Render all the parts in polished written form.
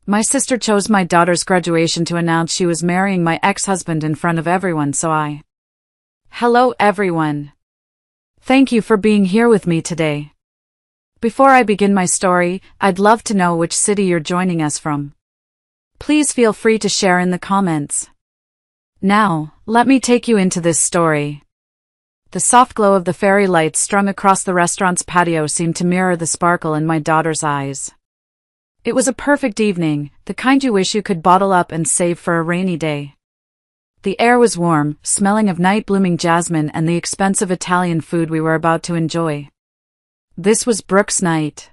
My sister chose my daughter's graduation to announce she was marrying my ex-husband in front of everyone, so I... Hello everyone. Thank you for being here with me today. Before I begin my story, I'd love to know which city you're joining us from. Please feel free to share in the comments. Now, let me take you into this story. The soft glow of the fairy lights strung across the restaurant's patio seemed to mirror the sparkle in my daughter's eyes. It was a perfect evening, the kind you wish you could bottle up and save for a rainy day. The air was warm, smelling of night-blooming jasmine and the expensive Italian food we were about to enjoy. This was Brooke's night.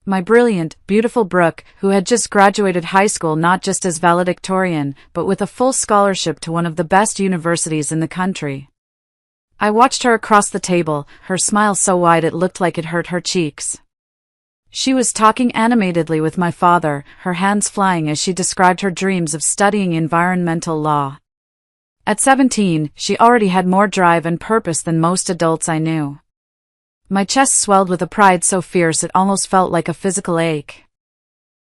My brilliant, beautiful Brooke, who had just graduated high school not just as valedictorian, but with a full scholarship to one of the best universities in the country. I watched her across the table, her smile so wide it looked like it hurt her cheeks. She was talking animatedly with my father, her hands flying as she described her dreams of studying environmental law. At 17, she already had more drive and purpose than most adults I knew. My chest swelled with a pride so fierce it almost felt like a physical ache.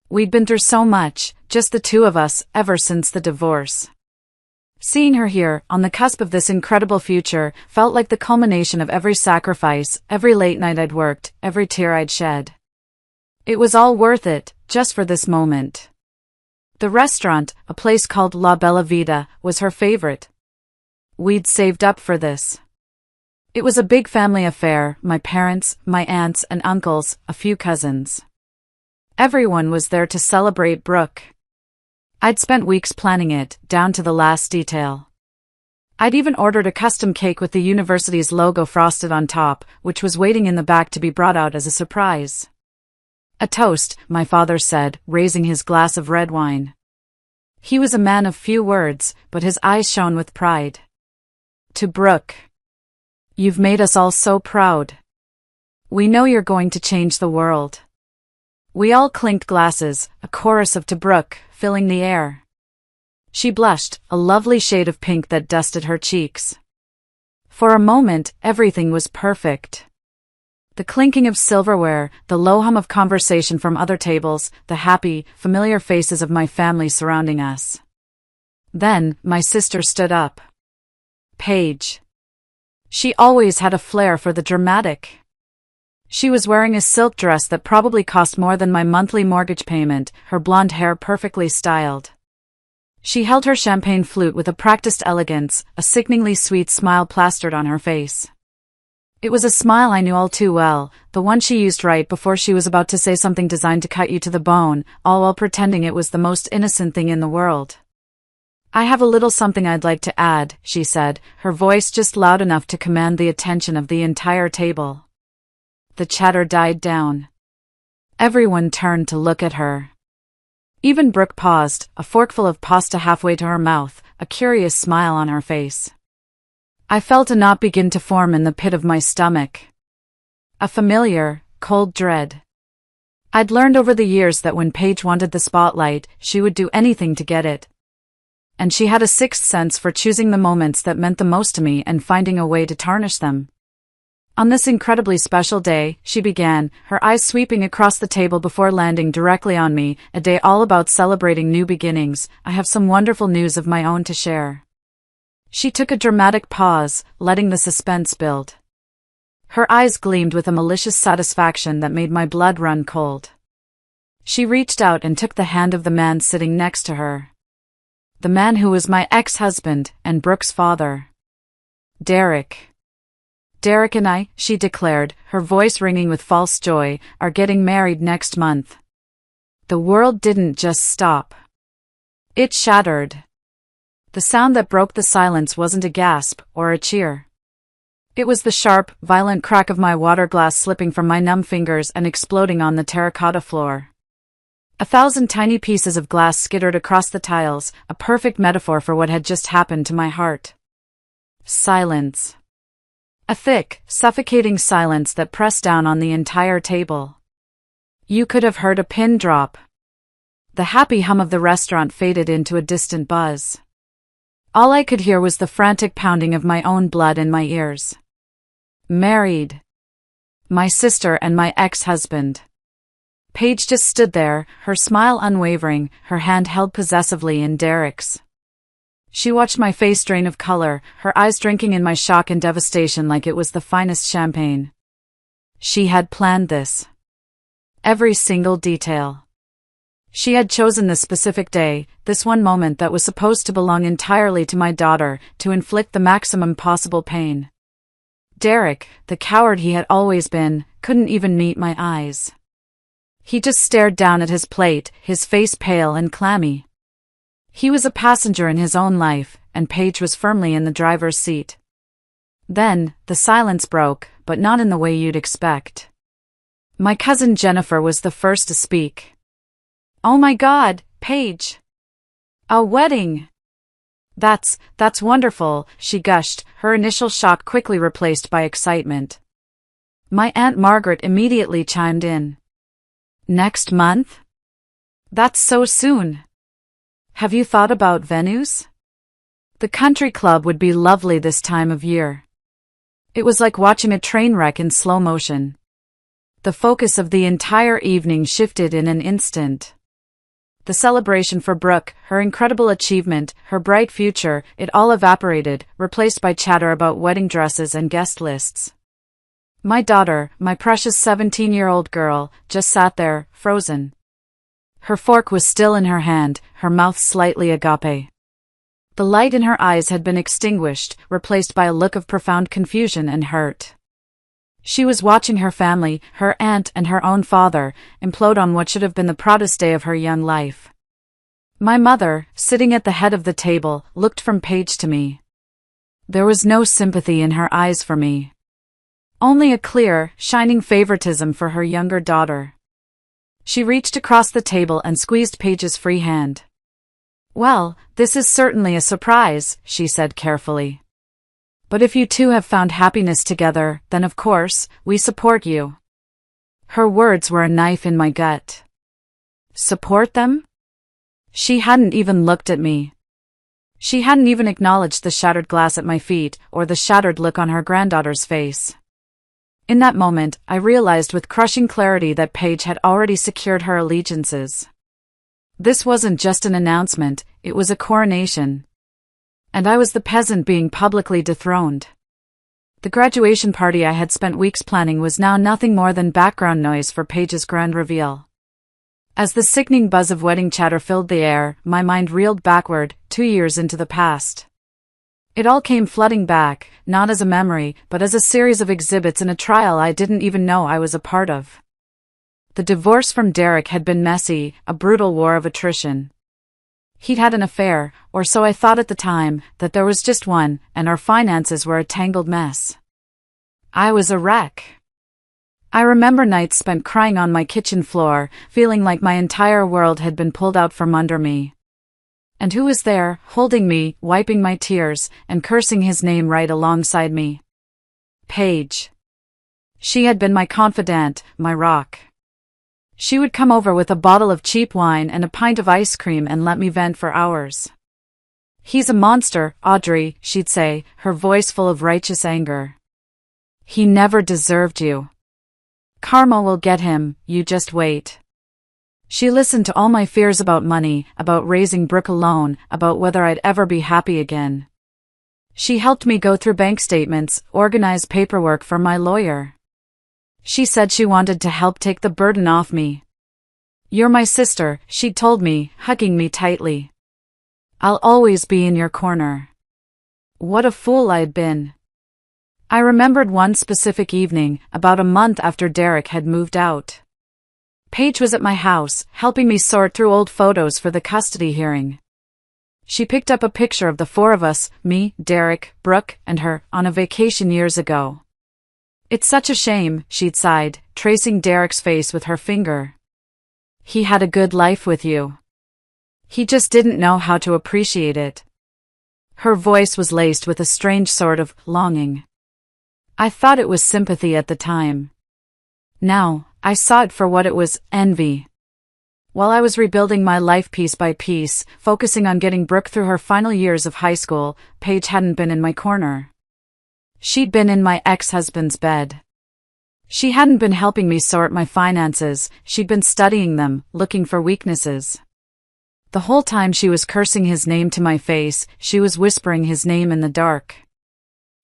We'd been through so much, just the two of us, ever since the divorce. Seeing her here, on the cusp of this incredible future, felt like the culmination of every sacrifice, every late night I'd worked, every tear I'd shed. It was all worth it, just for this moment. The restaurant, a place called La Bella Vita, was her favorite. We'd saved up for this. It was a big family affair, my parents, my aunts and uncles, a few cousins. Everyone was there to celebrate Brooke. I'd spent weeks planning it, down to the last detail. I'd even ordered a custom cake with the university's logo frosted on top, which was waiting in the back to be brought out as a surprise. A toast, my father said, raising his glass of red wine. He was a man of few words, but his eyes shone with pride. To Brooke. You've made us all so proud. We know you're going to change the world. We all clinked glasses, a chorus of to Brooke, filling the air. She blushed, a lovely shade of pink that dusted her cheeks. For a moment, everything was perfect. The clinking of silverware, the low hum of conversation from other tables, the happy, familiar faces of my family surrounding us. Then, my sister stood up. Paige. She always had a flair for the dramatic. She was wearing a silk dress that probably cost more than my monthly mortgage payment, her blonde hair perfectly styled. She held her champagne flute with a practiced elegance, a sickeningly sweet smile plastered on her face. It was a smile I knew all too well, the one she used right before she was about to say something designed to cut you to the bone, all while pretending it was the most innocent thing in the world. I have a little something I'd like to add, she said, her voice just loud enough to command the attention of the entire table. The chatter died down. Everyone turned to look at her. Even Brooke paused, a forkful of pasta halfway to her mouth, a curious smile on her face. I felt a knot begin to form in the pit of my stomach. A familiar, cold dread. I'd learned over the years that when Paige wanted the spotlight, she would do anything to get it. And she had a sixth sense for choosing the moments that meant the most to me and finding a way to tarnish them. On this incredibly special day, she began, her eyes sweeping across the table before landing directly on me, a day all about celebrating new beginnings. I have some wonderful news of my own to share. She took a dramatic pause, letting the suspense build. Her eyes gleamed with a malicious satisfaction that made my blood run cold. She reached out and took the hand of the man sitting next to her. The man who was my ex-husband and Brooke's father. Derek. Derek and I, she declared, her voice ringing with false joy, are getting married next month. The world didn't just stop. It shattered. The sound that broke the silence wasn't a gasp or a cheer. It was the sharp, violent crack of my water glass slipping from my numb fingers and exploding on the terracotta floor. 1,000 tiny pieces of glass skittered across the tiles, a perfect metaphor for what had just happened to my heart. Silence. A thick, suffocating silence that pressed down on the entire table. You could have heard a pin drop. The happy hum of the restaurant faded into a distant buzz. All I could hear was the frantic pounding of my own blood in my ears. Married. My sister and my ex-husband. Paige just stood there, her smile unwavering, her hand held possessively in Derek's. She watched my face drain of color, her eyes drinking in my shock and devastation like it was the finest champagne. She had planned this. Every single detail. She had chosen this specific day, this one moment that was supposed to belong entirely to my daughter, to inflict the maximum possible pain. Derek, the coward he had always been, couldn't even meet my eyes. He just stared down at his plate, his face pale and clammy. He was a passenger in his own life, and Paige was firmly in the driver's seat. Then, the silence broke, but not in the way you'd expect. My cousin Jennifer was the first to speak. "Oh my God, Paige! A wedding! That's wonderful," she gushed, her initial shock quickly replaced by excitement. My Aunt Margaret immediately chimed in. "Next month? That's so soon. Have you thought about venues? The country club would be lovely this time of year." It was like watching a train wreck in slow motion. The focus of the entire evening shifted in an instant. The celebration for Brooke, her incredible achievement, her bright future, it all evaporated, replaced by chatter about wedding dresses and guest lists. My daughter, my precious 17-year-old girl, just sat there, frozen. Her fork was still in her hand, her mouth slightly agape. The light in her eyes had been extinguished, replaced by a look of profound confusion and hurt. She was watching her family, her aunt and her own father, implode on what should have been the proudest day of her young life. My mother, sitting at the head of the table, looked from Paige to me. There was no sympathy in her eyes for me. Only a clear, shining favoritism for her younger daughter. She reached across the table and squeezed Paige's free hand. "Well, this is certainly a surprise," she said carefully. "But if you two have found happiness together, then of course, we support you." Her words were a knife in my gut. Support them? She hadn't even looked at me. She hadn't even acknowledged the shattered glass at my feet, or the shattered look on her granddaughter's face. In that moment, I realized with crushing clarity that Paige had already secured her allegiances. This wasn't just an announcement, it was a coronation. And I was the peasant being publicly dethroned. The graduation party I had spent weeks planning was now nothing more than background noise for Paige's grand reveal. As the sickening buzz of wedding chatter filled the air, my mind reeled backward, 2 years into the past. It all came flooding back, not as a memory, but as a series of exhibits in a trial I didn't even know I was a part of. The divorce from Derek had been messy, a brutal war of attrition. He'd had an affair, or so I thought at the time, that there was just one, and our finances were a tangled mess. I was a wreck. I remember nights spent crying on my kitchen floor, feeling like my entire world had been pulled out from under me. And who was there, holding me, wiping my tears, and cursing his name right alongside me? Paige. She had been my confidant, my rock. She would come over with a bottle of cheap wine and a pint of ice cream and let me vent for hours. "He's a monster, Audrey," she'd say, her voice full of righteous anger. "He never deserved you. Karma will get him, you just wait." She listened to all my fears about money, about raising Brooke alone, about whether I'd ever be happy again. She helped me go through bank statements, organize paperwork for my lawyer. She said she wanted to help take the burden off me. "You're my sister," she'd told me, hugging me tightly. "I'll always be in your corner." What a fool I'd been. I remembered one specific evening, about a month after Derek had moved out. Paige was at my house, helping me sort through old photos for the custody hearing. She picked up a picture of the 4 of us, me, Derek, Brooke, and her, on a vacation years ago. "It's such a shame," she'd sighed, tracing Derek's face with her finger. "He had a good life with you. He just didn't know how to appreciate it." Her voice was laced with a strange sort of longing. I thought it was sympathy at the time. Now, I saw it for what it was, envy. While I was rebuilding my life piece by piece, focusing on getting Brooke through her final years of high school, Paige hadn't been in my corner. She'd been in my ex-husband's bed. She hadn't been helping me sort my finances, she'd been studying them, looking for weaknesses. The whole time she was cursing his name to my face, she was whispering his name in the dark.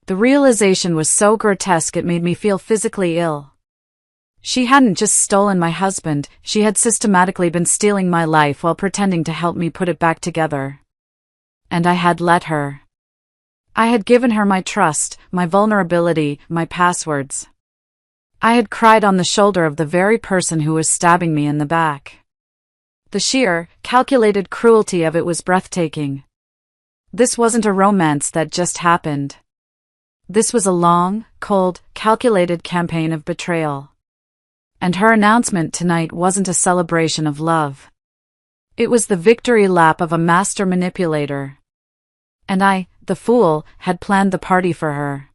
The realization was so grotesque it made me feel physically ill. She hadn't just stolen my husband, she had systematically been stealing my life while pretending to help me put it back together. And I had let her. I had given her my trust, my vulnerability, my passwords. I had cried on the shoulder of the very person who was stabbing me in the back. The sheer, calculated cruelty of it was breathtaking. This wasn't a romance that just happened. This was a long, cold, calculated campaign of betrayal. And her announcement tonight wasn't a celebration of love. It was the victory lap of a master manipulator. And I, the fool, had planned the party for her.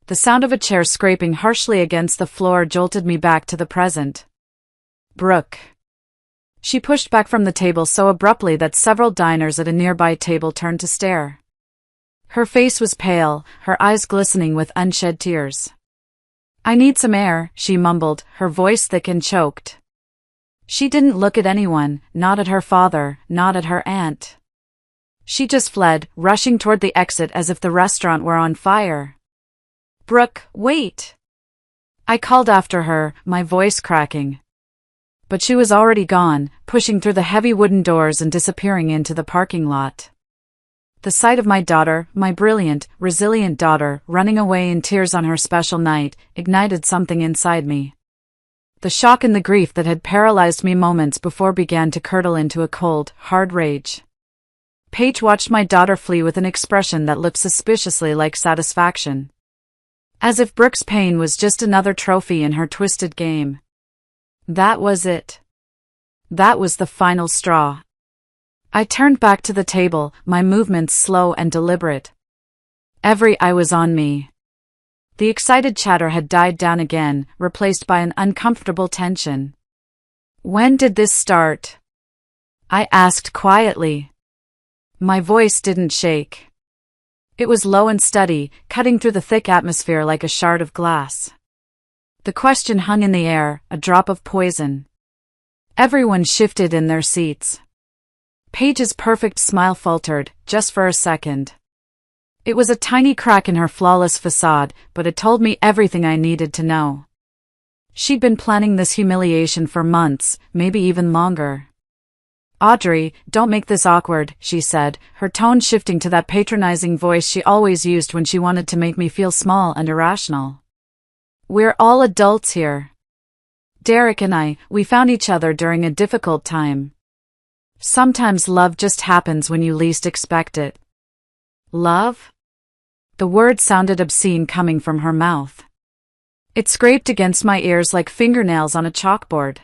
The sound of a chair scraping harshly against the floor jolted me back to the present. Brooke. She pushed back from the table so abruptly that several diners at a nearby table turned to stare. Her face was pale, her eyes glistening with unshed tears. "I need some air," she mumbled, her voice thick and choked. She didn't look at anyone, not at her father, not at her aunt. She just fled, rushing toward the exit as if the restaurant were on fire. "Brooke, wait!" I called after her, my voice cracking. But she was already gone, pushing through the heavy wooden doors and disappearing into the parking lot. The sight of my daughter, my brilliant, resilient daughter, running away in tears on her special night, ignited something inside me. The shock and the grief that had paralyzed me moments before began to curdle into a cold, hard rage. Paige watched my daughter flee with an expression that looked suspiciously like satisfaction. As if Brooke's pain was just another trophy in her twisted game. That was it. That was the final straw. I turned back to the table, my movements slow and deliberate. Every eye was on me. The excited chatter had died down again, replaced by an uncomfortable tension. "When did this start?" I asked quietly. My voice didn't shake. It was low and steady, cutting through the thick atmosphere like a shard of glass. The question hung in the air, a drop of poison. Everyone shifted in their seats. Paige's perfect smile faltered, just for a second. It was a tiny crack in her flawless facade, but it told me everything I needed to know. She'd been planning this humiliation for months, maybe even longer. "Audrey, don't make this awkward," she said, her tone shifting to that patronizing voice she always used when she wanted to make me feel small and irrational. "We're all adults here. Derek and I, we found each other during a difficult time. Sometimes love just happens when you least expect it." "Love?" The word sounded obscene coming from her mouth. It scraped against my ears like fingernails on a chalkboard.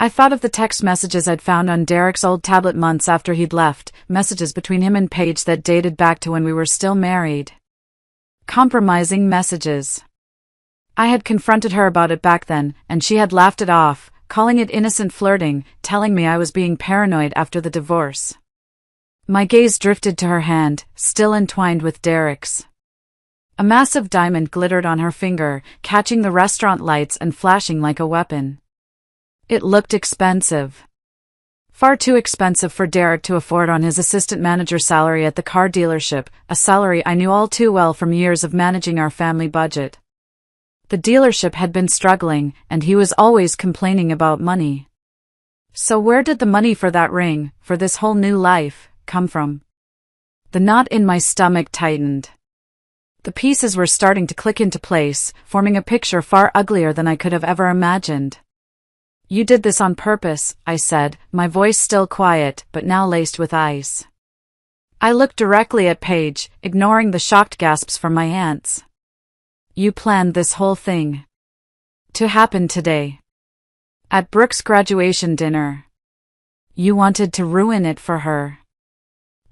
I thought of the text messages I'd found on Derek's old tablet months after he'd left, messages between him and Paige that dated back to when we were still married. Compromising messages. I had confronted her about it back then, and she had laughed it off, calling it innocent flirting, telling me I was being paranoid after the divorce. My gaze drifted to her hand, still entwined with Derek's. A massive diamond glittered on her finger, catching the restaurant lights and flashing like a weapon. It looked expensive. Far too expensive for Derek to afford on his assistant manager salary at the car dealership, a salary I knew all too well from years of managing our family budget. The dealership had been struggling, and he was always complaining about money. So where did the money for that ring, for this whole new life, come from? The knot in my stomach tightened. The pieces were starting to click into place, forming a picture far uglier than I could have ever imagined. "You did this on purpose," I said, my voice still quiet, but now laced with ice. I looked directly at Paige, ignoring the shocked gasps from my aunts. "You planned this whole thing to happen today. At Brooke's graduation dinner. You wanted to ruin it for her."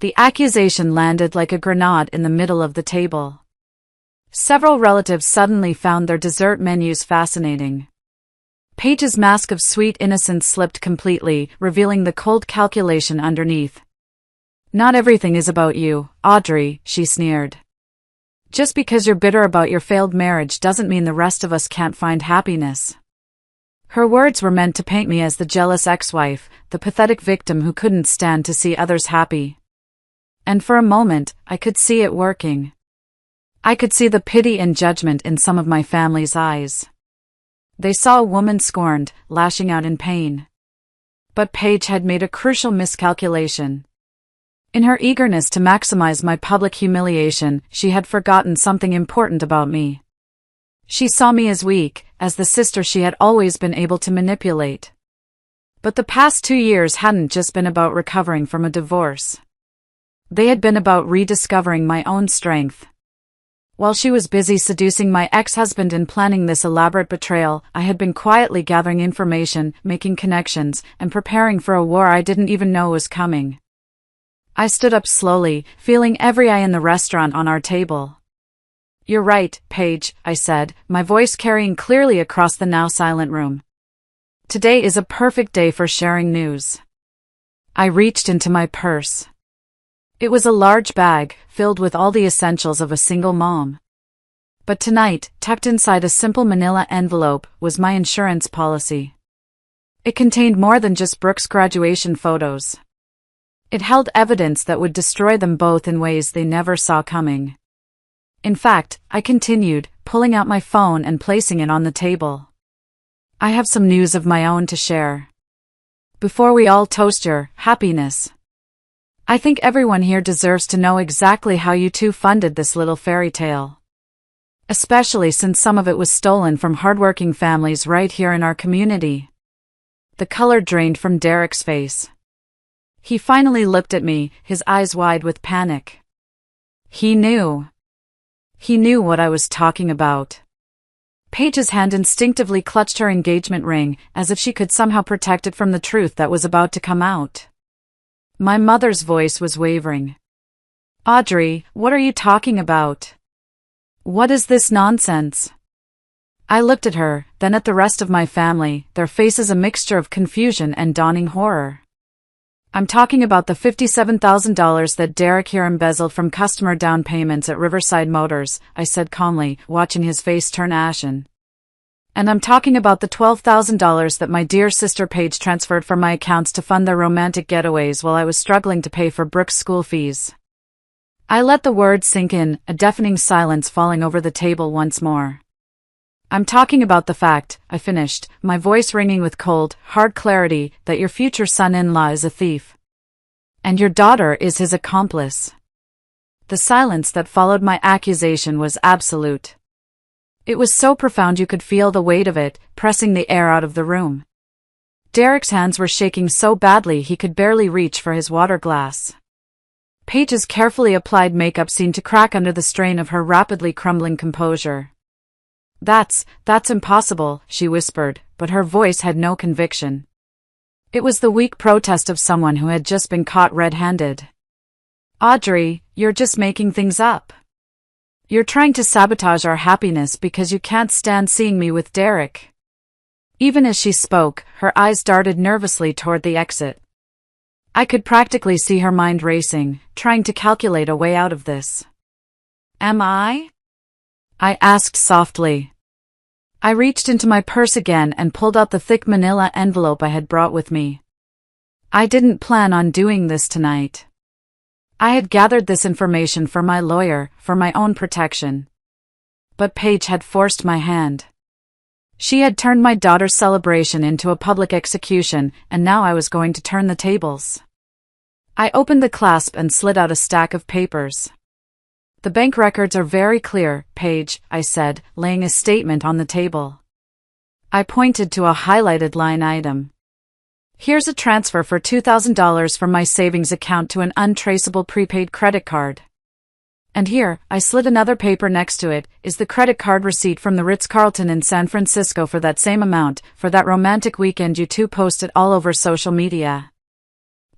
The accusation landed like a grenade in the middle of the table. Several relatives suddenly found their dessert menus fascinating. Paige's mask of sweet innocence slipped completely, revealing the cold calculation underneath. "Not everything is about you, Audrey," she sneered. Just because you're bitter about your failed marriage doesn't mean the rest of us can't find happiness. Her words were meant to paint me as the jealous ex-wife, the pathetic victim who couldn't stand to see others happy. And for a moment, I could see it working. I could see the pity and judgment in some of my family's eyes. They saw a woman scorned, lashing out in pain. But Paige had made a crucial miscalculation. In her eagerness to maximize my public humiliation, she had forgotten something important about me. She saw me as weak, as the sister she had always been able to manipulate. But the past 2 years hadn't just been about recovering from a divorce. They had been about rediscovering my own strength. While she was busy seducing my ex-husband and planning this elaborate betrayal, I had been quietly gathering information, making connections, and preparing for a war I didn't even know was coming. I stood up slowly, feeling every eye in the restaurant on our table. "You're right, Paige," I said, my voice carrying clearly across the now silent room. "Today is a perfect day for sharing news." I reached into my purse. It was a large bag, filled with all the essentials of a single mom. But tonight, tucked inside a simple manila envelope, was my insurance policy. It contained more than just Brooke's graduation photos. It held evidence that would destroy them both in ways they never saw coming. In fact, I continued, pulling out my phone and placing it on the table. "I have some news of my own to share. Before we all toast your happiness, I think everyone here deserves to know exactly how you two funded this little fairy tale. Especially since some of it was stolen from hardworking families right here in our community." The color drained from Derek's face. He finally looked at me, his eyes wide with panic. He knew. He knew what I was talking about. Paige's hand instinctively clutched her engagement ring, as if she could somehow protect it from the truth that was about to come out. My mother's voice was wavering. "Audrey, what are you talking about? What is this nonsense?" I looked at her, then at the rest of my family, their faces a mixture of confusion and dawning horror. "I'm talking about the $57,000 that Derek here embezzled from customer down payments at Riverside Motors," I said calmly, watching his face turn ashen. "And I'm talking about the $12,000 that my dear sister Paige transferred from my accounts to fund their romantic getaways while I was struggling to pay for Brooke's school fees." I let the words sink in, a deafening silence falling over the table once more. "I'm talking about the fact," I finished, my voice ringing with cold, hard clarity, "that your future son-in-law is a thief. And your daughter is his accomplice." The silence that followed my accusation was absolute. It was so profound you could feel the weight of it, pressing the air out of the room. Derek's hands were shaking so badly he could barely reach for his water glass. Paige's carefully applied makeup seemed to crack under the strain of her rapidly crumbling composure. That's impossible," she whispered, but her voice had no conviction. It was the weak protest of someone who had just been caught red-handed. "Audrey, you're just making things up. You're trying to sabotage our happiness because you can't stand seeing me with Derek." Even as she spoke, her eyes darted nervously toward the exit. I could practically see her mind racing, trying to calculate a way out of this. "Am I?" I asked softly. I reached into my purse again and pulled out the thick manila envelope I had brought with me. I didn't plan on doing this tonight. I had gathered this information for my lawyer, for my own protection. But Paige had forced my hand. She had turned my daughter's celebration into a public execution, and now I was going to turn the tables. I opened the clasp and slid out a stack of papers. "The bank records are very clear, Paige," I said, laying a statement on the table. I pointed to a highlighted line item. "Here's a transfer for $2,000 from my savings account to an untraceable prepaid credit card. And here," I slid another paper next to it, "is the credit card receipt from the Ritz-Carlton in San Francisco for that same amount, for that romantic weekend you two posted all over social media.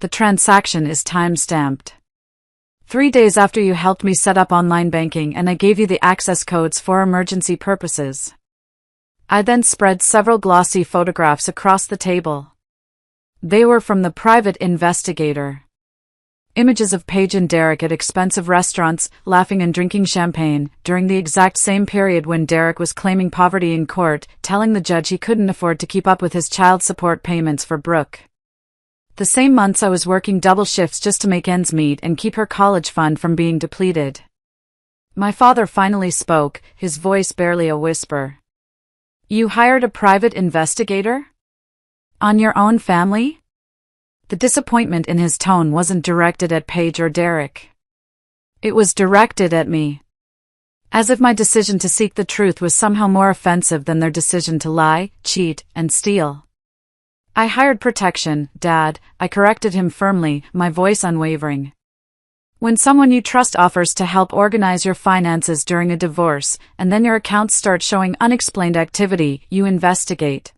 The transaction is time-stamped. 3 days after you helped me set up online banking and I gave you the access codes for emergency purposes." I then spread several glossy photographs across the table. They were from the private investigator. Images of Paige and Derek at expensive restaurants, laughing and drinking champagne, during the exact same period when Derek was claiming poverty in court, telling the judge he couldn't afford to keep up with his child support payments for Brooke. The same months I was working double shifts just to make ends meet and keep her college fund from being depleted. My father finally spoke, his voice barely a whisper. "You hired a private investigator? On your own family?" The disappointment in his tone wasn't directed at Paige or Derek. It was directed at me. As if my decision to seek the truth was somehow more offensive than their decision to lie, cheat, and steal. "I hired protection, Dad," I corrected him firmly, my voice unwavering. "When someone you trust offers to help organize your finances during a divorce, and then your accounts start showing unexplained activity, you investigate.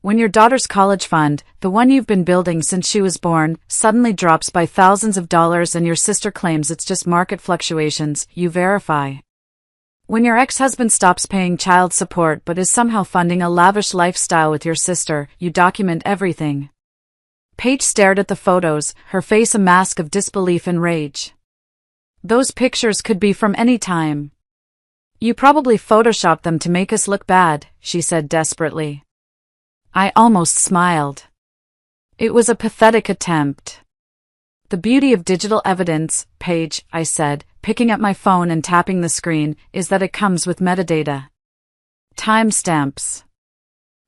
When your daughter's college fund, the one you've been building since she was born, suddenly drops by thousands of dollars and your sister claims it's just market fluctuations, you verify. When your ex-husband stops paying child support but is somehow funding a lavish lifestyle with your sister, you document everything." Paige stared at the photos, her face a mask of disbelief and rage. "Those pictures could be from any time. You probably photoshopped them to make us look bad," she said desperately. I almost smiled. It was a pathetic attempt. "The beauty of digital evidence, Paige," I said, picking up my phone and tapping the screen, "is that it comes with metadata. Timestamps.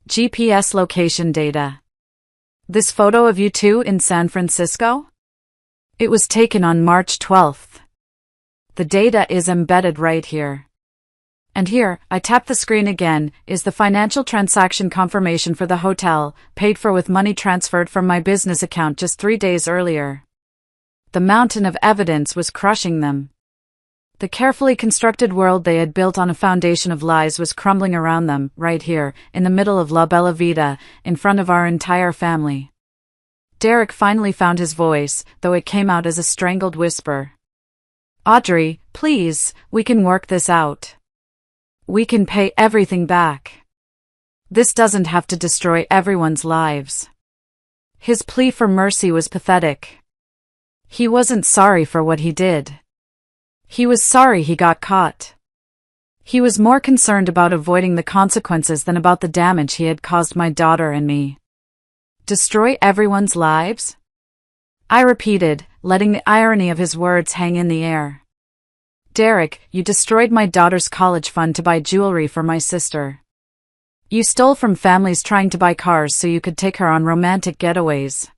GPS location data. This photo of you two in San Francisco? It was taken on March 12th. The data is embedded right here. And here," I tapped the screen again, "is the financial transaction confirmation for the hotel, paid for with money transferred from my business account just 3 days earlier." The mountain of evidence was crushing them. The carefully constructed world they had built on a foundation of lies was crumbling around them, right here, in the middle of La Bella Vita, in front of our entire family. Derek finally found his voice, though it came out as a strangled whisper. "Audrey, please, we can work this out. We can pay everything back. This doesn't have to destroy everyone's lives." His plea for mercy was pathetic. He wasn't sorry for what he did. He was sorry he got caught. He was more concerned about avoiding the consequences than about the damage he had caused my daughter and me. Destroy everyone's lives? I repeated, letting the irony of his words hang in the air. "Derek, you destroyed my daughter's college fund to buy jewelry for my sister. You stole from families trying to buy cars so you could take her on romantic getaways.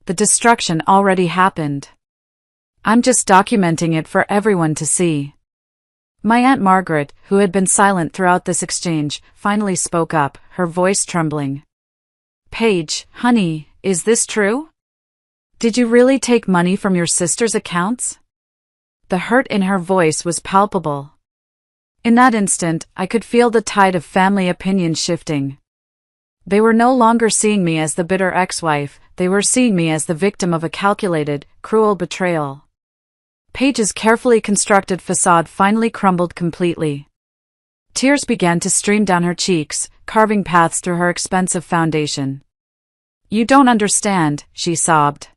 The destruction already happened. I'm just documenting it for everyone to see." My Aunt Margaret, who had been silent throughout this exchange, finally spoke up, her voice trembling. "Paige, honey, is this true? Did you really take money from your sister's accounts?" The hurt in her voice was palpable. In that instant, I could feel the tide of family opinion shifting. They were no longer seeing me as the bitter ex-wife, they were seeing me as the victim of a calculated, cruel betrayal. Paige's carefully constructed facade finally crumbled completely. Tears began to stream down her cheeks, carving paths through her expensive foundation. "You don't understand," she sobbed.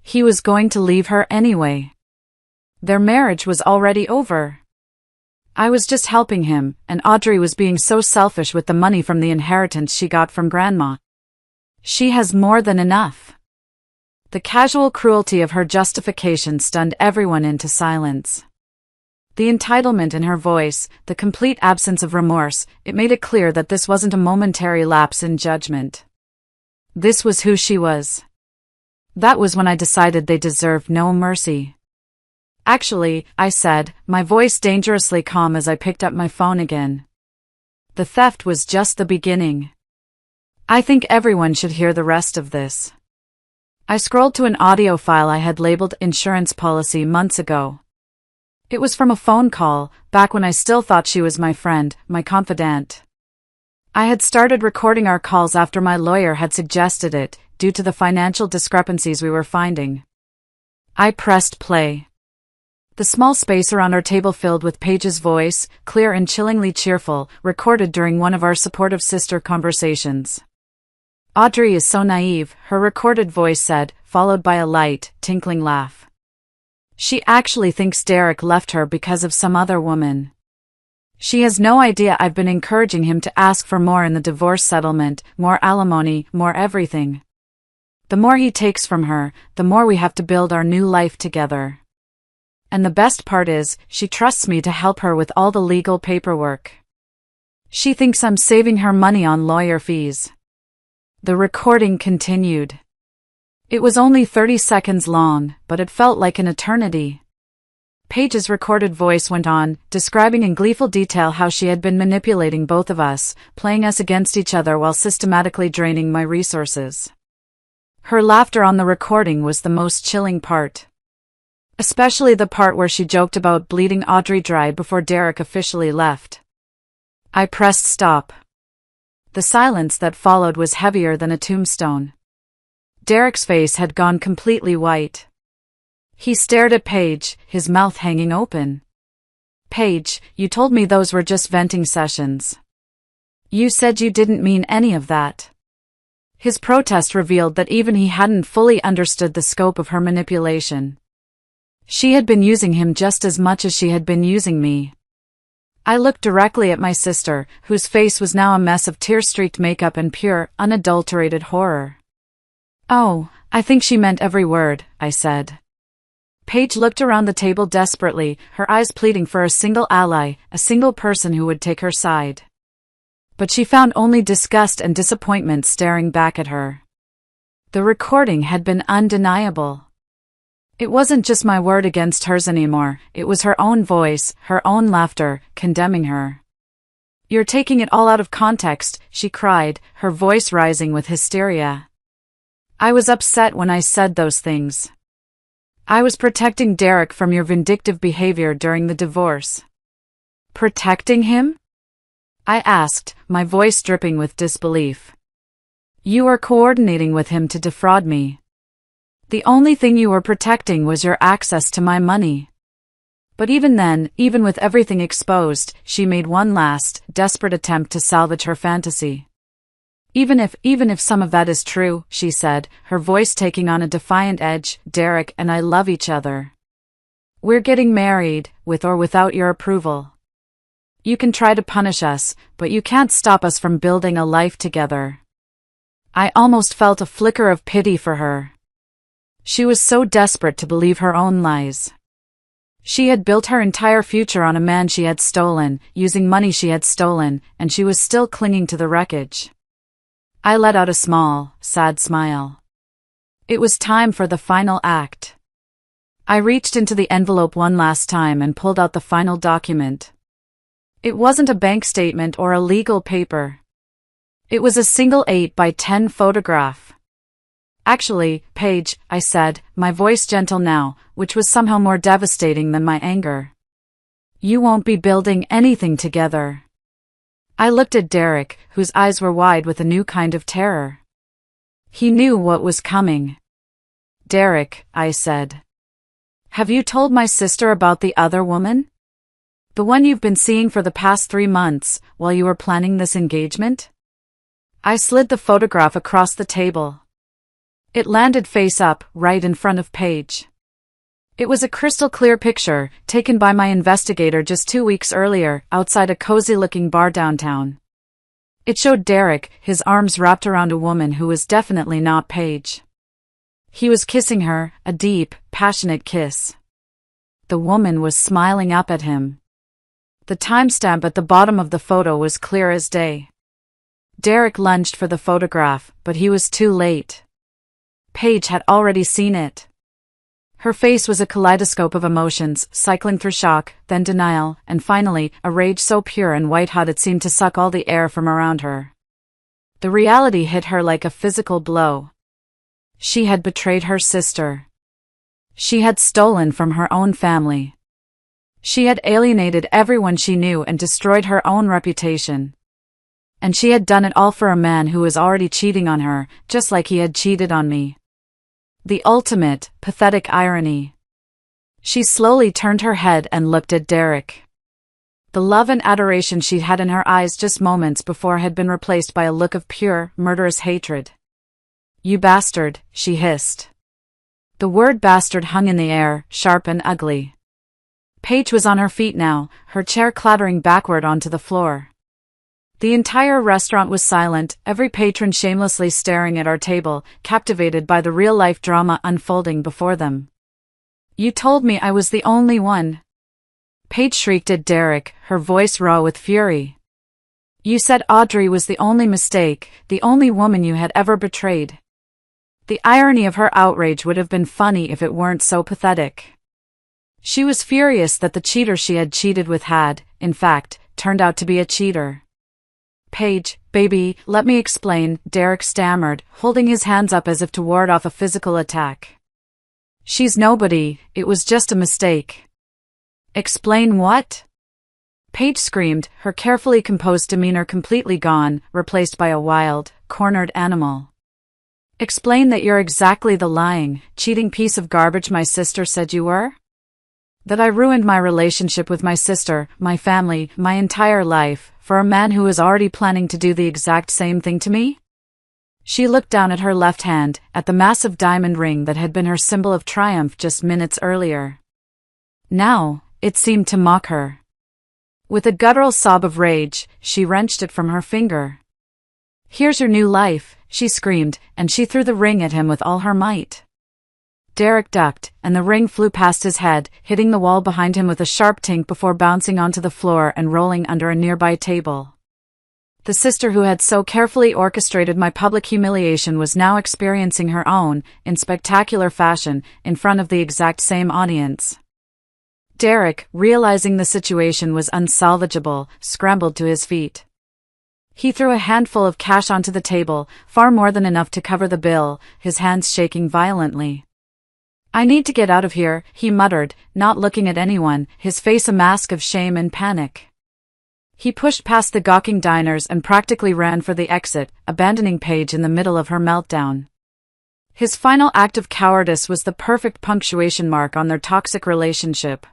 "He was going to leave her anyway. Their marriage was already over. I was just helping him, and Audrey was being so selfish with the money from the inheritance she got from Grandma. She has more than enough." The casual cruelty of her justification stunned everyone into silence. The entitlement in her voice, the complete absence of remorse, it made it clear that this wasn't a momentary lapse in judgment. This was who she was. That was when I decided they deserved no mercy. "Actually," I said, my voice dangerously calm as I picked up my phone again. "The theft was just the beginning. I think everyone should hear the rest of this." I scrolled to an audio file I had labeled insurance policy months ago. It was from a phone call, back when I still thought she was my friend, my confidant. I had started recording our calls after my lawyer had suggested it, due to the financial discrepancies we were finding. I pressed play. The small space around our table filled with Paige's voice, clear and chillingly cheerful, recorded during one of our supportive sister conversations. "Audrey is so naive," her recorded voice said, followed by a light, tinkling laugh. She actually thinks Derek left her because of some other woman. She has no idea I've been encouraging him to ask for more in the divorce settlement, more alimony, more everything. The more he takes from her, the more we have to build our new life together. And the best part is, she trusts me to help her with all the legal paperwork. She thinks I'm saving her money on lawyer fees. The recording continued. It was only 30 seconds long, but it felt like an eternity. Paige's recorded voice went on, describing in gleeful detail how she had been manipulating both of us, playing us against each other while systematically draining my resources. Her laughter on the recording was the most chilling part. Especially the part where she joked about bleeding Audrey dry before Derek officially left. I pressed stop. The silence that followed was heavier than a tombstone. Derek's face had gone completely white. He stared at Paige, his mouth hanging open. "Paige, you told me those were just venting sessions. You said you didn't mean any of that." His protest revealed that even he hadn't fully understood the scope of her manipulation. She had been using him just as much as she had been using me. I looked directly at my sister, whose face was now a mess of tear-streaked makeup and pure, unadulterated horror. "Oh, I think she meant every word," I said. Paige looked around the table desperately, her eyes pleading for a single ally, a single person who would take her side. But she found only disgust and disappointment staring back at her. The recording had been undeniable. It wasn't just my word against hers anymore, it was her own voice, her own laughter, condemning her. "You're taking it all out of context," she cried, her voice rising with hysteria. I was upset when I said those things. I was protecting Derek from your vindictive behavior during the divorce. Protecting him? I asked, my voice dripping with disbelief. You were coordinating with him to defraud me. The only thing you were protecting was your access to my money. But even then, even with everything exposed, she made one last, desperate attempt to salvage her fantasy. Even if some of that is true, she said, her voice taking on a defiant edge, Derek and I love each other. We're getting married, with or without your approval. You can try to punish us, but you can't stop us from building a life together. I almost felt a flicker of pity for her. She was so desperate to believe her own lies. She had built her entire future on a man she had stolen, using money she had stolen, and she was still clinging to the wreckage. I let out a small, sad smile. It was time for the final act. I reached into the envelope one last time and pulled out the final document. It wasn't a bank statement or a legal paper. It was a single 8 by 10 photograph. Actually, Paige, I said, my voice gentle now, which was somehow more devastating than my anger. You won't be building anything together. I looked at Derek, whose eyes were wide with a new kind of terror. He knew what was coming. Derek, I said. Have you told my sister about the other woman? The one you've been seeing for the past 3 months, while you were planning this engagement? I slid the photograph across the table. It landed face up, right in front of Paige. It was a crystal-clear picture, taken by my investigator just 2 weeks earlier, outside a cozy-looking bar downtown. It showed Derek, his arms wrapped around a woman who was definitely not Paige. He was kissing her, a deep, passionate kiss. The woman was smiling up at him. The timestamp at the bottom of the photo was clear as day. Derek lunged for the photograph, but he was too late. Paige had already seen it. Her face was a kaleidoscope of emotions, cycling through shock, then denial, and finally, a rage so pure and white-hot it seemed to suck all the air from around her. The reality hit her like a physical blow. She had betrayed her sister. She had stolen from her own family. She had alienated everyone she knew and destroyed her own reputation. And she had done it all for a man who was already cheating on her, just like he had cheated on me. The ultimate, pathetic irony. She slowly turned her head and looked at Derek. The love and adoration she'd had in her eyes just moments before had been replaced by a look of pure, murderous hatred. You bastard, she hissed. The word bastard hung in the air, sharp and ugly. Paige was on her feet now, her chair clattering backward onto the floor. The entire restaurant was silent, every patron shamelessly staring at our table, captivated by the real-life drama unfolding before them. "You told me I was the only one," Paige shrieked at Derek, her voice raw with fury. "You said Audrey was the only mistake, the only woman you had ever betrayed." The irony of her outrage would have been funny if it weren't so pathetic. She was furious that the cheater she had cheated with had, in fact, turned out to be a cheater. "Paige, baby, let me explain," Derek stammered, holding his hands up as if to ward off a physical attack. "She's nobody, it was just a mistake." "Explain what?" Paige screamed, her carefully composed demeanor completely gone, replaced by a wild, cornered animal. "Explain that you're exactly the lying, cheating piece of garbage my sister said you were? That I ruined my relationship with my sister, my family, my entire life, for a man who was already planning to do the exact same thing to me?" She looked down at her left hand, at the massive diamond ring that had been her symbol of triumph just minutes earlier. Now, it seemed to mock her. With a guttural sob of rage, she wrenched it from her finger. "Here's your new life," she screamed, and she threw the ring at him with all her might. Derek ducked, and the ring flew past his head, hitting the wall behind him with a sharp tink before bouncing onto the floor and rolling under a nearby table. The sister who had so carefully orchestrated my public humiliation was now experiencing her own, in spectacular fashion, in front of the exact same audience. Derek, realizing the situation was unsalvageable, scrambled to his feet. He threw a handful of cash onto the table, far more than enough to cover the bill, his hands shaking violently. "I need to get out of here," he muttered, not looking at anyone, his face a mask of shame and panic. He pushed past the gawking diners and practically ran for the exit, abandoning Paige in the middle of her meltdown. His final act of cowardice was the perfect punctuation mark on their toxic relationship.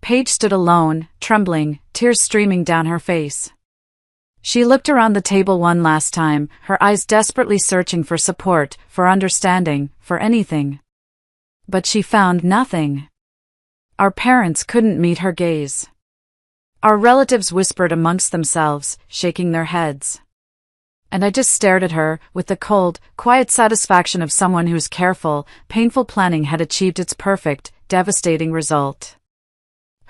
Paige stood alone, trembling, tears streaming down her face. She looked around the table one last time, her eyes desperately searching for support, for understanding, for anything. But she found nothing. Our parents couldn't meet her gaze. Our relatives whispered amongst themselves, shaking their heads. And I just stared at her, with the cold, quiet satisfaction of someone whose careful, painful planning had achieved its perfect, devastating result.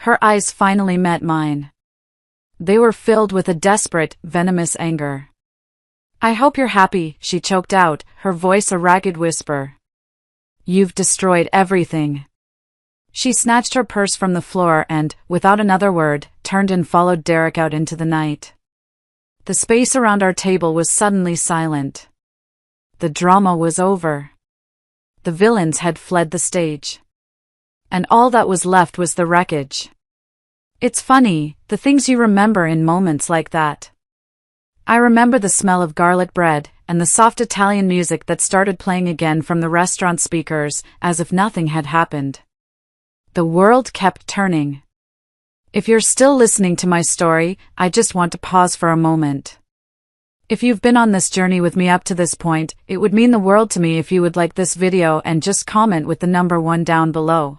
Her eyes finally met mine. They were filled with a desperate, venomous anger. "I hope you're happy," she choked out, her voice a ragged whisper. "You've destroyed everything." She snatched her purse from the floor and, without another word, turned and followed Derek out into the night. The space around our table was suddenly silent. The drama was over. The villains had fled the stage. And all that was left was the wreckage. It's funny, the things you remember in moments like that. I remember the smell of garlic bread, and the soft Italian music that started playing again from the restaurant speakers, as if nothing had happened. The world kept turning. If you're still listening to my story, I just want to pause for a moment. If you've been on this journey with me up to this point, it would mean the world to me if you would like this video and just comment with the number 1 down below.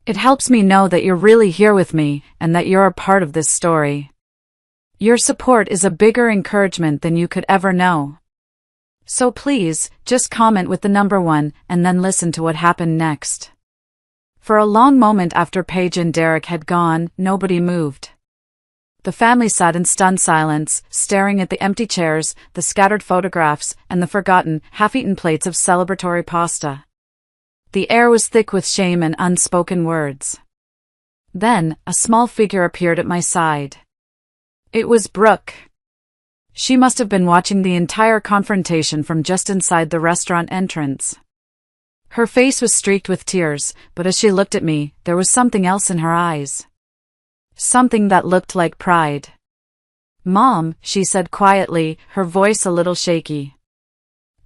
It helps me know that you're really here with me, and that you're a part of this story. Your support is a bigger encouragement than you could ever know. So please, just comment with the number 1, and then listen to what happened next. For a long moment after Paige and Derek had gone, nobody moved. The family sat in stunned silence, staring at the empty chairs, the scattered photographs, and the forgotten, half-eaten plates of celebratory pasta. The air was thick with shame and unspoken words. Then, a small figure appeared at my side. It was Brooke. She must have been watching the entire confrontation from just inside the restaurant entrance. Her face was streaked with tears, but as she looked at me, there was something else in her eyes. Something that looked like pride. "Mom," she said quietly, her voice a little shaky.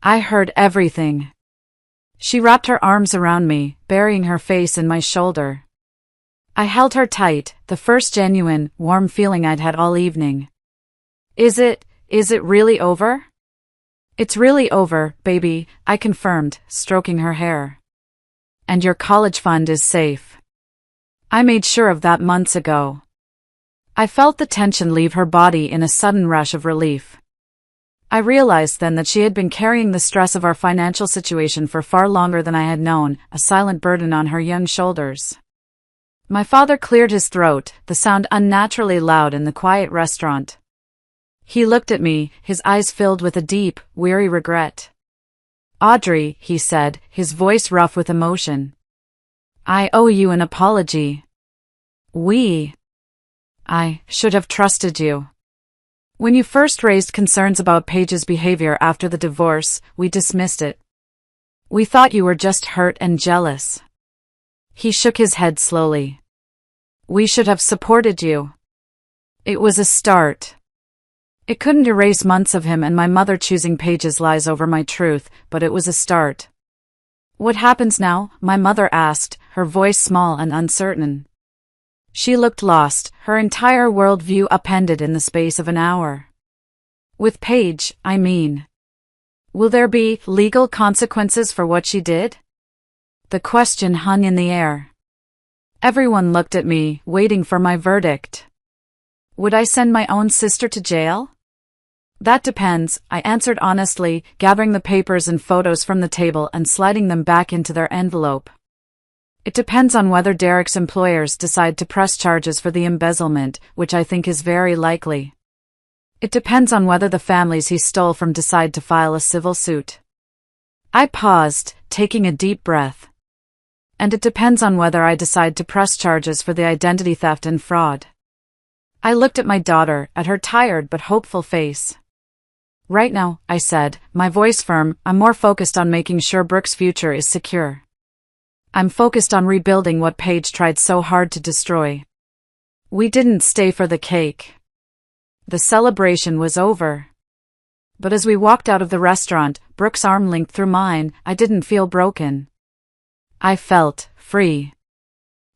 "I heard everything." She wrapped her arms around me, burying her face in my shoulder. I held her tight, the first genuine, warm feeling I'd had all evening. Is it really over?" "It's really over, baby," I confirmed, stroking her hair. And your college fund is safe. I made sure of that months ago. I felt the tension leave her body in a sudden rush of relief. I realized then that she had been carrying the stress of our financial situation for far longer than I had known, a silent burden on her young shoulders. My father cleared his throat, the sound unnaturally loud in the quiet restaurant. He looked at me, his eyes filled with a deep, weary regret. "Audrey," he said, his voice rough with emotion. "I owe you an apology. I should have trusted you. When you first raised concerns about Paige's behavior after the divorce, we dismissed it. We thought you were just hurt and jealous." He shook his head slowly. "We should have supported you. It was a start. It couldn't erase months of him and my mother choosing Paige's lies over my truth, but it was a start." "What happens now?" my mother asked, her voice small and uncertain. She looked lost, her entire worldview upended in the space of an hour. "With Paige, I mean. Will there be legal consequences for what she did?" The question hung in the air. Everyone looked at me, waiting for my verdict. Would I send my own sister to jail? "That depends," I answered honestly, gathering the papers and photos from the table and sliding them back into their envelope. "It depends on whether Derek's employers decide to press charges for the embezzlement, which I think is very likely. It depends on whether the families he stole from decide to file a civil suit." I paused, taking a deep breath. "And it depends on whether I decide to press charges for the identity theft and fraud." I looked at my daughter, at her tired but hopeful face. "Right now," I said, my voice firm, "I'm more focused on making sure Brooke's future is secure. I'm focused on rebuilding what Paige tried so hard to destroy." We didn't stay for the cake. The celebration was over. But as we walked out of the restaurant, Brooke's arm linked through mine, I didn't feel broken. I felt free.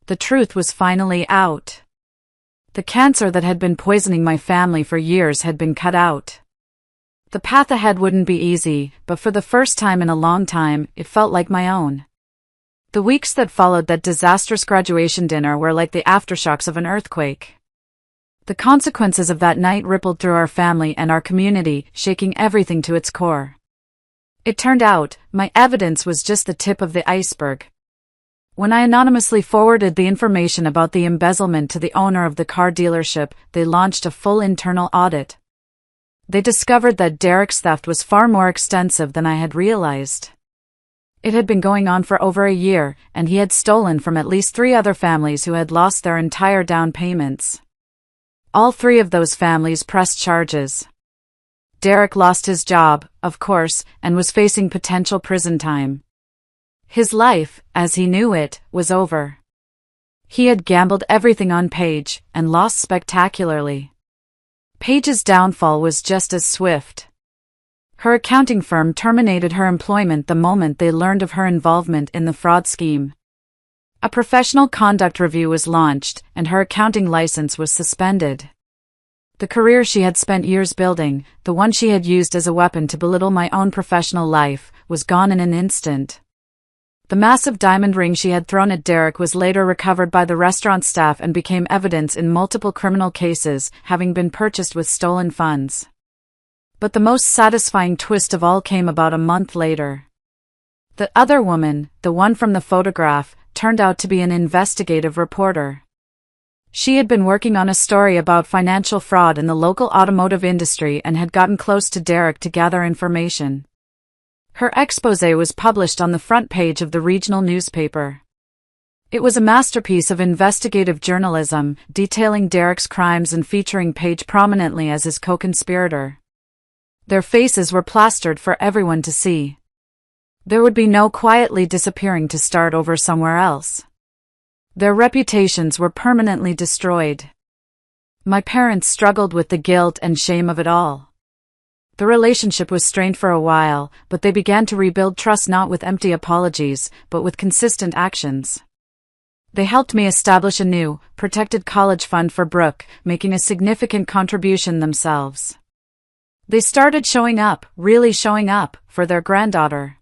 The truth was finally out. The cancer that had been poisoning my family for years had been cut out. The path ahead wouldn't be easy, but for the first time in a long time, it felt like my own. The weeks that followed that disastrous graduation dinner were like the aftershocks of an earthquake. The consequences of that night rippled through our family and our community, shaking everything to its core. It turned out, my evidence was just the tip of the iceberg. When I anonymously forwarded the information about the embezzlement to the owner of the car dealership, they launched a full internal audit. They discovered that Derek's theft was far more extensive than I had realized. It had been going on for over a year, and he had stolen from at least 3 other families who had lost their entire down payments. All 3 of those families pressed charges. Derek lost his job, of course, and was facing potential prison time. His life, as he knew it, was over. He had gambled everything on Paige, and lost spectacularly. Paige's downfall was just as swift. Her accounting firm terminated her employment the moment they learned of her involvement in the fraud scheme. A professional conduct review was launched, and her accounting license was suspended. The career she had spent years building, the one she had used as a weapon to belittle my own professional life, was gone in an instant. The massive diamond ring she had thrown at Derek was later recovered by the restaurant staff and became evidence in multiple criminal cases, having been purchased with stolen funds. But the most satisfying twist of all came about a month later. The other woman, the one from the photograph, turned out to be an investigative reporter. She had been working on a story about financial fraud in the local automotive industry and had gotten close to Derek to gather information. Her exposé was published on the front page of the regional newspaper. It was a masterpiece of investigative journalism, detailing Derek's crimes and featuring Paige prominently as his co-conspirator. Their faces were plastered for everyone to see. There would be no quietly disappearing to start over somewhere else. Their reputations were permanently destroyed. My parents struggled with the guilt and shame of it all. The relationship was strained for a while, but they began to rebuild trust not with empty apologies, but with consistent actions. They helped me establish a new, protected college fund for Brooke, making a significant contribution themselves. They started showing up, really showing up, for their granddaughter.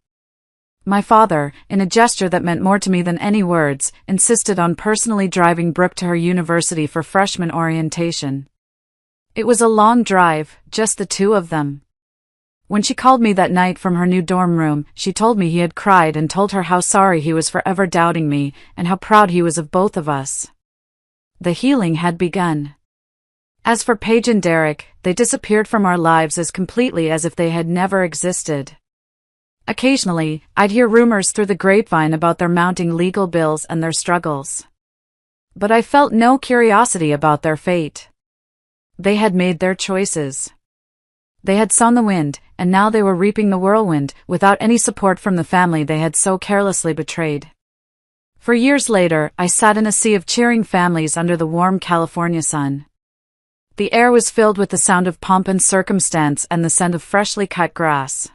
My father, in a gesture that meant more to me than any words, insisted on personally driving Brooke to her university for freshman orientation. It was a long drive, just the two of them. When she called me that night from her new dorm room, she told me he had cried and told her how sorry he was for ever doubting me, and how proud he was of both of us. The healing had begun. As for Paige and Derek, they disappeared from our lives as completely as if they had never existed. Occasionally, I'd hear rumors through the grapevine about their mounting legal bills and their struggles. But I felt no curiosity about their fate. They had made their choices. They had sown the wind, and now they were reaping the whirlwind, without any support from the family they had so carelessly betrayed. For years later, I sat in a sea of cheering families under the warm California sun. The air was filled with the sound of pomp and circumstance and the scent of freshly cut grass.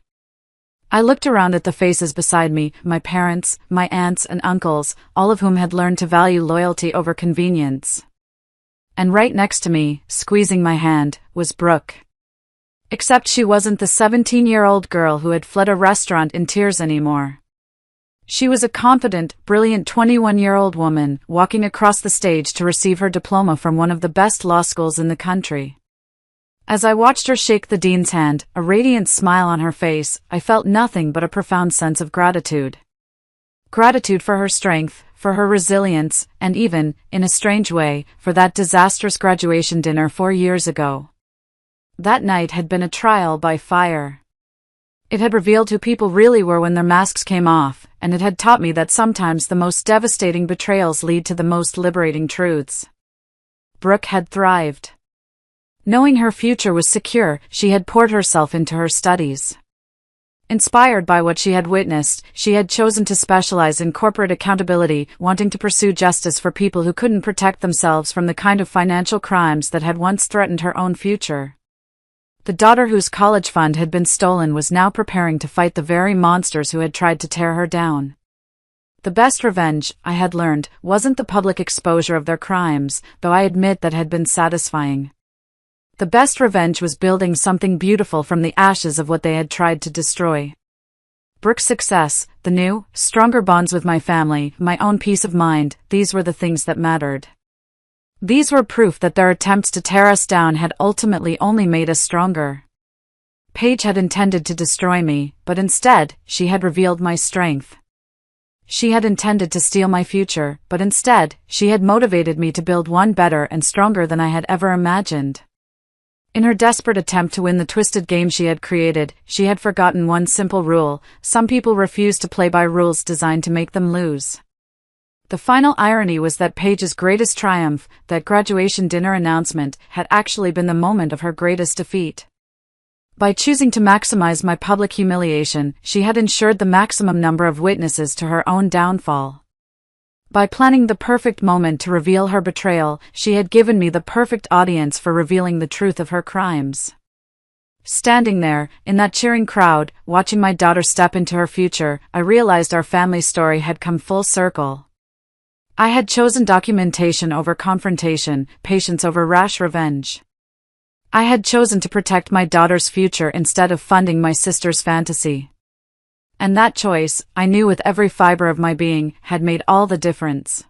I looked around at the faces beside me, my parents, my aunts and uncles, all of whom had learned to value loyalty over convenience. And right next to me, squeezing my hand, was Brooke. Except she wasn't the 17-year-old girl who had fled a restaurant in tears anymore. She was a confident, brilliant 21-year-old woman, walking across the stage to receive her diploma from one of the best law schools in the country. As I watched her shake the dean's hand, a radiant smile on her face, I felt nothing but a profound sense of gratitude. Gratitude for her strength, for her resilience, and even, in a strange way, for that disastrous graduation dinner 4 years ago. That night had been a trial by fire. It had revealed who people really were when their masks came off, and it had taught me that sometimes the most devastating betrayals lead to the most liberating truths. Brooke had thrived. Knowing her future was secure, she had poured herself into her studies. Inspired by what she had witnessed, she had chosen to specialize in corporate accountability, wanting to pursue justice for people who couldn't protect themselves from the kind of financial crimes that had once threatened her own future. The daughter whose college fund had been stolen was now preparing to fight the very monsters who had tried to tear her down. The best revenge, I had learned, wasn't the public exposure of their crimes, though I admit that had been satisfying. The best revenge was building something beautiful from the ashes of what they had tried to destroy. Brooke's success, the new, stronger bonds with my family, my own peace of mind, these were the things that mattered. These were proof that their attempts to tear us down had ultimately only made us stronger. Paige had intended to destroy me, but instead, she had revealed my strength. She had intended to steal my future, but instead, she had motivated me to build one better and stronger than I had ever imagined. In her desperate attempt to win the twisted game she had created, she had forgotten one simple rule: some people refuse to play by rules designed to make them lose. The final irony was that Paige's greatest triumph, that graduation dinner announcement, had actually been the moment of her greatest defeat. By choosing to maximize my public humiliation, she had ensured the maximum number of witnesses to her own downfall. By planning the perfect moment to reveal her betrayal, she had given me the perfect audience for revealing the truth of her crimes. Standing there, in that cheering crowd, watching my daughter step into her future, I realized our family story had come full circle. I had chosen documentation over confrontation, patience over rash revenge. I had chosen to protect my daughter's future instead of funding my sister's fantasy. And that choice, I knew with every fiber of my being, had made all the difference.